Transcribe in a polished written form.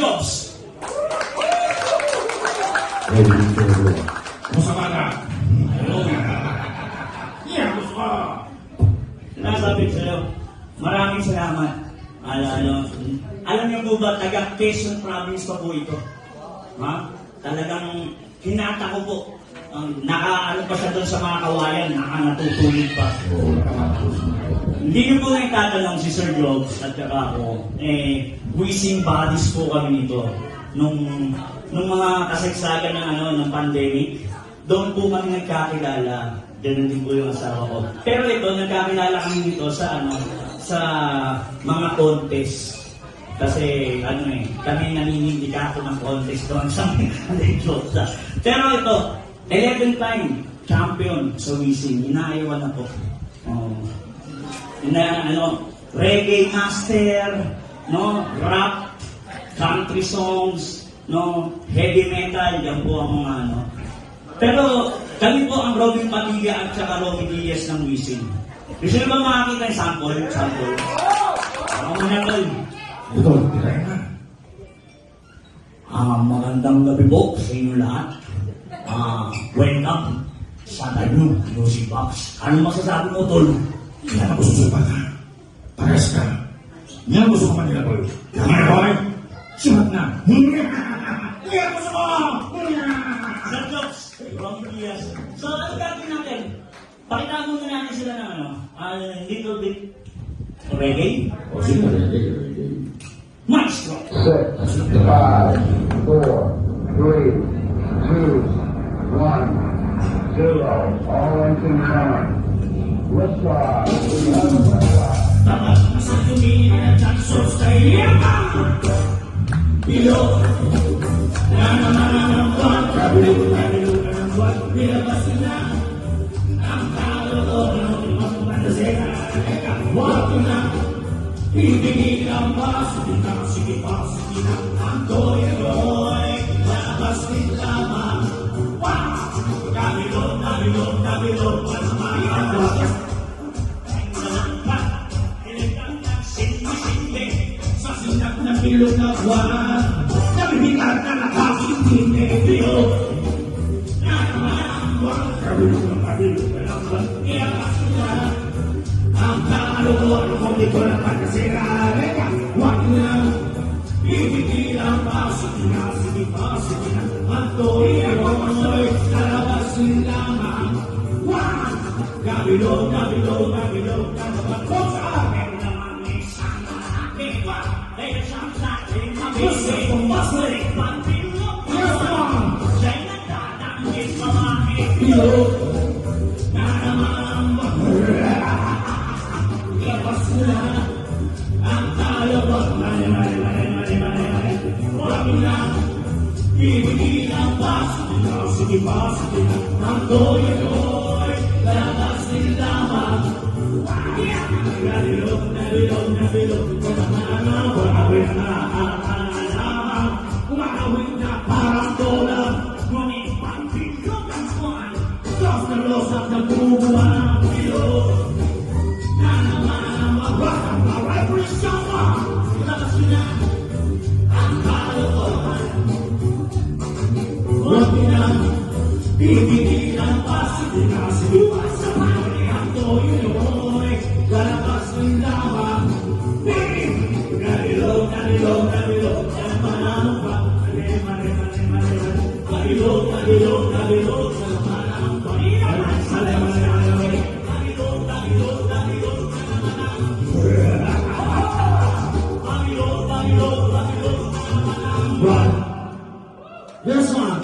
Jobs. Masama na. Yeah, gusto ka. Sinasabi ko sa'yo, maraming salamat. Alam niyo po ba, taga Quezon Province pa po ito? Ha? Talagang hinata ko po. Naka-ano pa siya doon sa mga kawayan, naka-natutulog pa. Hindi niyo po na itatanong si Sir Jobs at saka ako, wishing bodies po kami nito. Nung mga kasagsagan ng pandemic, doon po kami nagkakilala. Ganun din po yung asawa ko. Pero ito, nagkakilala kami dito sa mga contest. Kasi kami naninindika ako ng contest doon sa mga. Pero ito, 11-time champion sa wishing. Inaayawan ako. Reggae master, rap, country songs, heavy metal, yan po ang mga Pero kami po ang Robin Padilla at saka Robin Diaz ng wishing. Gusto nyo ba makakita yung sample? Ako muna tol. Ito, tirahin na. Magandang gabi po sa inyo lahat. Welcome sa The New Music Box. Ano masasabi mo, tol? Yan ang gusto ka. Pares ka. Yan ang gusto ka manila, tol. Kamay, boy. Sumat na. Yan ang gusto ko. Sir Jobs, Robin Diaz. So, ano gagawin natin? Pakita muna natin sila ng little bit reggae. O, sige, reggae. Maestro! 6, 5, 4, 3, 2, 1. Zero. All engines running. Lift off. Dapat nasa tumingin at chansos kay Yamang! Ilo! Nanananan ang buwan, kabilugan ang buwan, nilabas na ang kalooban ng mga pantasera. Huwag na, ibigin ang sige pa, ang toy, lalabas din lamang. Wow! Kabilog, panamayan ko. Sa sinag na bilog na buwan, nabibigat na nakakintindi ito. Kabilog. Ang kalooban kung di ko na pagkasira. Huwag na, ibigin ang sige pa, ang toy, lalabas din lamang. Wow! Kabilog, ko sa akin naman isang aking wag. Ay siyang sa akin mabisig, masalik, pagpilog. Siya'y nagtatanggit sa mga pilog. Na naman labas na ang kalabot. Huwag na, ibigin ang sige pa, ang toy, lalabas din lamang. Nabilog, kumakawin na parang dola. Ngunit pagpilog ang buwan, los na los at nagbubuwan ang pilog. Na naman ang magwakang vibration mo. Labas na ang kalooban. Huwag na, ibigin ang sige pa sa mga ang toy, lalabas din lamang. Nabilog, This one.